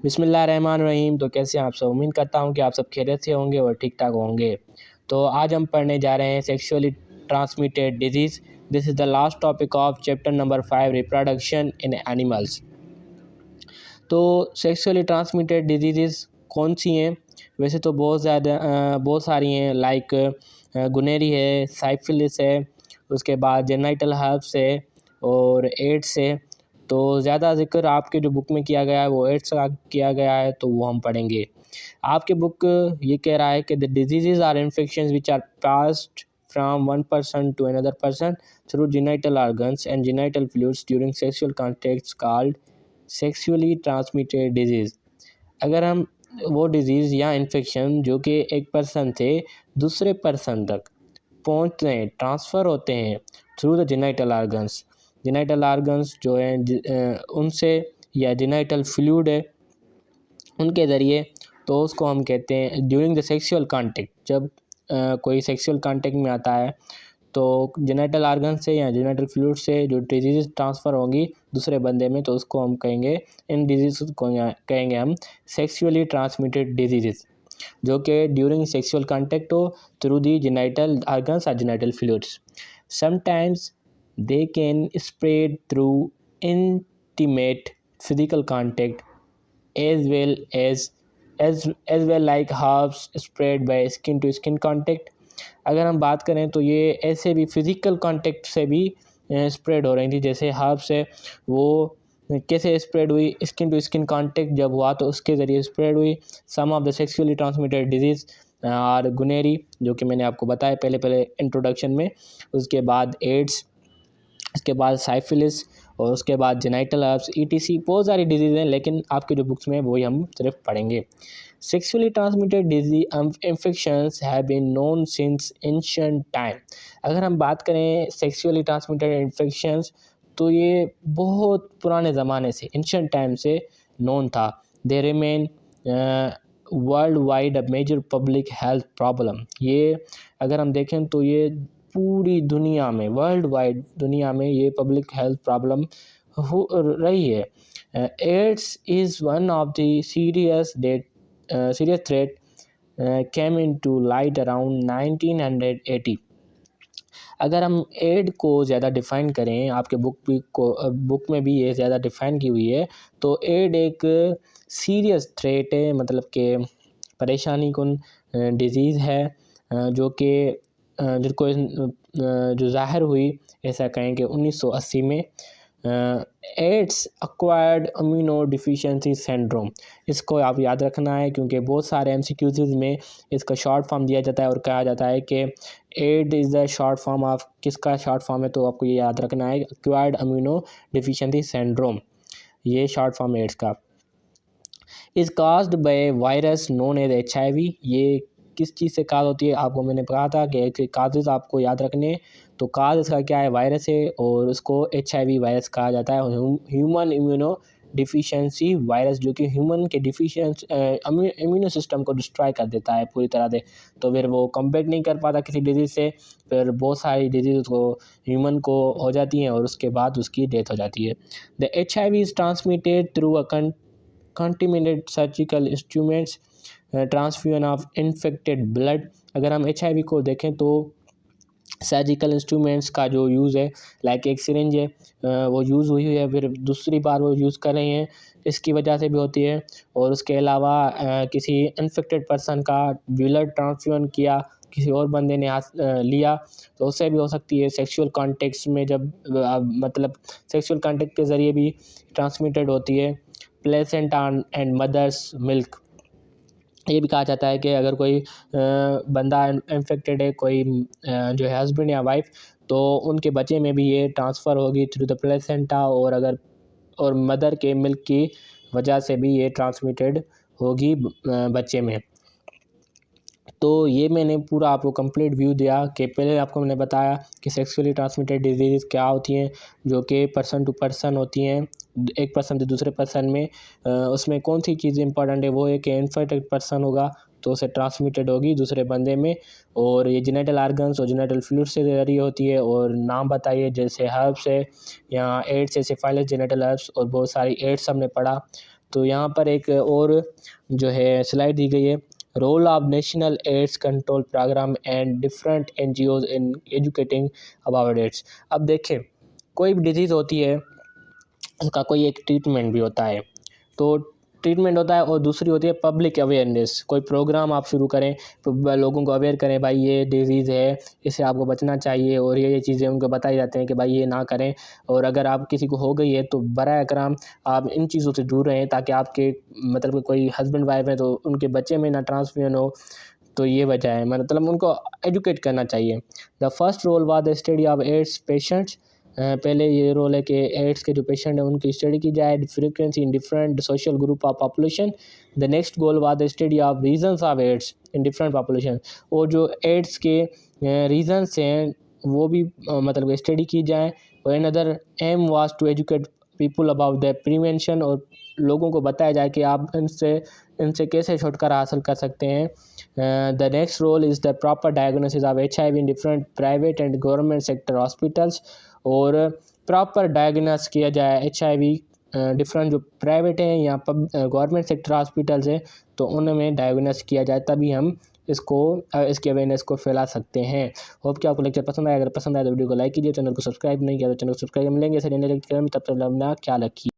बिस्मिल्लाहिर्रहमानिर्रहीम। तो कैसे हैं आप सब? उम्मीद करता हूँ कि आप सब खैरियत से होंगे और ठीक ठाक होंगे। तो आज हम पढ़ने जा रहे हैं sexually transmitted disease. This is the last topic of chapter number 5 reproduction in animals. तो सेक्सुअली ट्रांसमिटेड डिजीज़ कौन सी हैं? वैसे तो बहुत सारी हैं, लाइक गुनेरी है, साइफिलिस है, उसके बाद जेनिटल हर्प्स है और एड्स है। तो ज़्यादा ज़िक्र आपके जो बुक में किया गया है वो एड्स का किया गया है, तो वो हम पढ़ेंगे। आपके बुक ये कह रहा है कि the diseases or infections which are passed from one person to another person through genital organs and genital fluids during sexual contacts called sexually transmitted disease। अगर हम वो डिज़ीज़ या इन्फेक्शन जो कि एक पर्सन से दूसरे पर्सन तक पहुंचते हैं, ट्रांसफ़र होते हैं through the genital organs. Genital organs जो हैं उनसे, या जेनिटल फ्लूइड है उनके ज़रिए, तो उसको हम कहते हैं ड्यूरिंग द सेक्सुअल कांटेक्ट। जब कोई सेक्सुअल कांटेक्ट में आता है तो जेनिटल आर्गन से या जेनिटल फ्लूइड से जो डिजीज़ ट्रांसफ़र होंगी दूसरे बंदे में, तो उसको हम कहेंगे, इन डिजीज़ को कहेंगे हम सेक्सुअली ट्रांसमिटेड डिजीज़, जो कि ड्यूरिंग सेक्सुअल कांटेक्ट हो थ्रू दी जेनिटल आर्गन्स और genital fluids. Sometimes they can spread through intimate physical contact as well like herbs spread by skin to skin contact। अगर हम बात करें तो ये ऐसे भी फिज़िकल कांटेक्ट से भी स्प्रेड हो रही थी। जैसे हर्ब्स है, वो कैसे स्प्रेड हुई? स्किन टू स्किन कांटेक्ट जब हुआ तो उसके ज़रिए स्प्रेड हुई। Some of the sexually transmitted disease और गुनेरी, जो कि मैंने आपको बताया पहले इंट्रोडक्शन में। उसके बाद एड्स, उसके बाद साइफिलिस और उसके बाद जेनिटल हर्प्स ईटीसी। बहुत सारी डिजीज़ हैं, लेकिन आपके जो बुक्स में वही हम सिर्फ पढ़ेंगे। Sexually transmitted disease infections have been known since ancient time. अगर हम बात करें सेक्सुअली ट्रांसमिटेड इन्फेक्शंस, तो ये बहुत पुराने ज़माने से, एंशिएंट टाइम से नोन था। They remain world wide a major public health problem. ये अगर हम देखें तो ये पूरी दुनिया में, वर्ल्ड वाइड दुनिया में ये पब्लिक हेल्थ प्रॉब्लम हो रही है। AIDS is one of the serious threat came into light around 1980। अगर हम एड को ज़्यादा डिफ़ाइन करें, आपके बुक में भी ये ज़्यादा डिफ़ाइन की हुई है, तो एड एक सीरियस थ्रेट है, मतलब कि परेशानी कुन डिज़ीज़ है, जो कि जिनको जो ज़ाहिर हुई, ऐसा कहें कि 1980 में। Ads acquired immunodeficiency syndrome, इसको आप याद रखना है, क्योंकि बहुत सारे एमसीक्यूज़ में इसका शॉर्ट फॉर्म दिया जाता है और कहा जाता है कि AIDS is the short form of, किसका शॉर्ट फॉर्म है, तो आपको ये याद रखना है, एक्वायर्ड इम्यूनो डिफिशिएंसी सिंड्रोम, ये शॉर्ट फॉर्म एड्स का। Is caused by virus known as HIV। ये किस चीज़ से काज होती है? आपको मैंने कहा था कि काजेज़ आपको याद रखने, तो काज इसका क्या है? वायरस है, और उसको HIV वायरस कहा जाता है। ह्यूमन इम्यूनो डिफिशिएंसी वायरस, जो कि ह्यूमन के इम्यूनो सिस्टम को डिस्ट्रॉय कर देता है पूरी तरह से, तो फिर वो कम्बैट नहीं कर पाता किसी डिजीज़ से, फिर बहुत सारी डिजीज़ को ह्यूमन को हो जाती हैं और उसके बाद उसकी डेथ हो जाती है। The HIV is transmitted through a contaminated surgical instruments, transfusion of infected blood. अगर हम HIV को देखें तो सर्जिकल इंस्ट्रूमेंट्स का जो यूज़ है, लाइक एक सिरिंज है, वो यूज़ हुई है, फिर दूसरी बार वो यूज़ कर रहे हैं, इसकी वजह से भी होती है। और उसके अलावा किसी इन्फेक्टेड पर्सन का ब्लड ट्रांसफ्यूजन किया, किसी और बंदे ने हाथ लिया, तो उससे भी हो सकती है। सेक्सुअल कॉन्टेक्ट्स में जब मतलब सेक्सुअल कॉन्टेक्ट के ज़रिए भी ट्रांसमिटेड होती है। प्लेसेंटा एंड मदर्स मिल्क, ये भी कहा जाता है कि अगर कोई बंदा इन्फेक्टेड है, कोई जो है हस्बैंड या वाइफ, तो उनके बच्चे में भी ये ट्रांसफ़र होगी थ्रू द प्लेसेंटा, और मदर के मिल्क की वजह से भी ये ट्रांसमिटेड होगी बच्चे में। तो ये मैंने पूरा आपको कंप्लीट व्यू दिया कि पहले आपको मैंने बताया कि सेक्सुअली ट्रांसमिटेड डिजीज़ क्या होती हैं, जो कि पर्सन टू पर्सन होती हैं, एक पर्सन से दूसरे पर्सन में। उसमें कौन सी चीज़ इंपॉर्टेंट है, वो है कि इन्फेक्टेड पर्सन होगा तो उसे ट्रांसमिटेड होगी दूसरे बंदे में, और ये जेनिटल आर्गन्स और जेनिटल फ्लूइड से जरिए होती है। और नाम बताइए, जैसे हर्ब्स है या एड्स है, सिफाइलिस जेनिटल हर्ब्स, और बहुत सारी एड्स हमने पढ़ा। तो यहाँ पर एक और जो है स्लाइड दी गई है, role of national AIDS control program and different NGOs in educating about AIDS. अब देखें, कोई भी डिजीज़ होती है उसका कोई एक ट्रीटमेंट भी होता है, तो ट्रीटमेंट होता है और दूसरी होती है पब्लिक अवेयरनेस। कोई प्रोग्राम आप शुरू करें, लोगों को अवेयर करें, भाई ये डिजीज़ है, इससे आपको बचना चाहिए, और ये चीज़ें उनको बताई जाती हैं कि भाई ये ना करें, और अगर आप किसी को हो गई है तो बराए करम आप इन चीज़ों से दूर रहें, ताकि आपके मतलब कि कोई हस्बैंड वाइफ है तो उनके बच्चे में ना ट्रांसफ्यूजन हो। तो ये वजह है, मतलब उनको एजुकेट करना चाहिए। The first role was the study of AIDS patients. पहले ये रोल है कि एड्स के जो पेशेंट हैं उनकी स्टडी की जाए, frequency in different social group of population. The next goal was the study of reasons of AIDS in different population, और जो एड्स के रीजंस हैं वो भी मतलब स्टडी की जाए। और another aim was to educate people about the prevention, और लोगों को बताया जाए कि आप इनसे कैसे छुटकारा हासिल कर सकते हैं। The next role is the proper diagnosis of HIV in different private and government sector hospitals, और प्रॉपर डायग्नोस किया जाए HIV डिफरेंट जो प्राइवेट हैं या गवर्नमेंट सेक्टर हॉस्पिटल्स हैं, तो उनमें डायग्नोस किया जाए, तभी हम इसकी अवेयरनेस को फैला सकते हैं। होप कि आपको लेक्चर पसंद आया। अगर पसंद आया तो वीडियो को लाइक कीजिए, चैनल को सब्सक्राइब नहीं किया तो चैनल को सब्सक्राइब। मिलेंगे ऐसे नए लेक्चर में, तब तक अपना ख्याल रखिए।